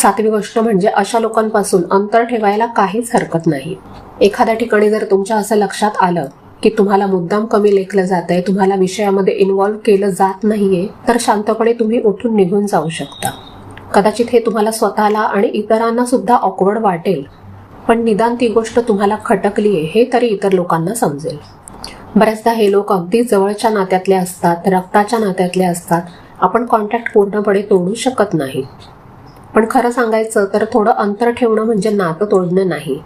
सातवी गोष्ट म्हणजे अशा लोकांपासून अंतर ठेवायला काहीच हरकत नाही. एखाद्या ठिकाणी जर तुमच्या असं लक्षात आलं की तुम्हाला मुद्दाम कमी लेखलं जात आहे, तुम्हाला विषयामध्ये इन्व्हॉल्व्ह केलं जात नाहीये, तर शांतपणे तुम्ही उठून निघून जाऊ शकता. कदाचित हे तुम्हाला स्वतःला आणि इतरांना सुद्धा ऑकवर्ड वाटेल, पण निदान ती गोष्ट तुम्हाला खटकलीये हे तरी इतर लोकांना समजेल. बऱ्याचदा हे लोक अगदी जवळच्या नात्यातले असतात, रक्ताच्या नात्यातले असतात. आपण कॉन्टॅक्ट पूर्णपणे तोडू शकत नाही, पण खरं सांगायचं तर थोडं अंतर ठेवणं म्हणजे नातं तोडणं नाही.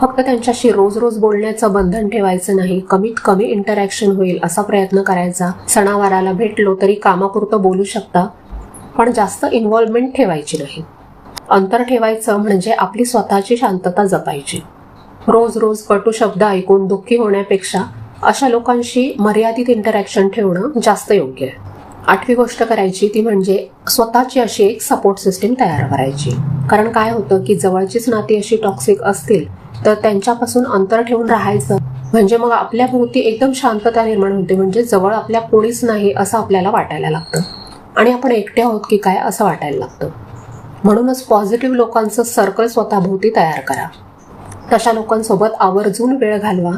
फक्त त्यांच्याशी रोज रोज बोलण्याचं बंधन ठेवायचं नाही, कमीत कमी इंटरॅक्शन होईल असा प्रयत्न करायचा. सणावाराला भेटलो तरी कामापुरतं बोलू शकता, पण जास्त इन्व्हॉल्वमेंट ठेवायची नाही. अंतर ठेवायचं म्हणजे आपली स्वतःची शांतता जपायची. रोज रोज कटू शब्द ऐकून दुःखी होण्यापेक्षा अशा लोकांशी मर्यादित इंटरॅक्शन ठेवणं जास्त योग्य आहे. आठवी गोष्ट करायची ती म्हणजे स्वतःची अशी एक सपोर्ट सिस्टीम तयार करायची. कारण काय होतं की जवळचीच नाती अशी टॉक्सिक असतील तर त्यांच्यापासून अंतर ठेवून राहायचं म्हणजे मग आपल्या भोवती एकदम शांतता निर्माण होते. म्हणजे जवळ आपल्या कोणीच नाही असं आपल्याला वाटायला लागतं आणि आपण एकटे आहोत की काय असं वाटायला लागतं. म्हणूनच पॉझिटिव्ह लोकांचं सर्कल स्वतःभोवती तयार करा. तशा लोकांसोबत आवर्जून वेळ घालवा.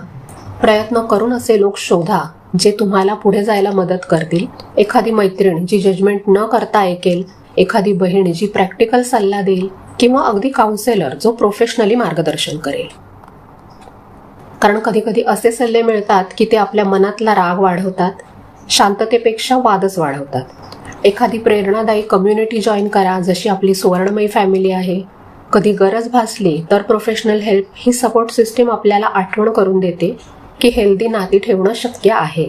प्रयत्न करून असे लोक शोधा जे तुम्हाला पुढे जायला मदत करतील. एखादी मैत्रीण जी जजमेंट न करता ऐकेल, एखादी बहीण जी प्रॅक्टिकल सल्ला देईल, किंवा अगदी काउन्सिलर जो प्रोफेशनली मार्गदर्शन करेल. कारण कधी कधी असे सल्ले मिळतात की ते आपल्या मनातला राग वाढवतात, शांततेपेक्षा वादच वाढवतात. एखादी प्रेरणादायी कम्युनिटी जॉईन करा, जशी आपली सुवर्णमयी फॅमिली आहे. कधी गरज भासली तर प्रोफेशनल हेल्प ही सपोर्ट सिस्टीम आपल्याला आठवण करून देते की हेल्दी नाती ठेवणं शक्य आहे.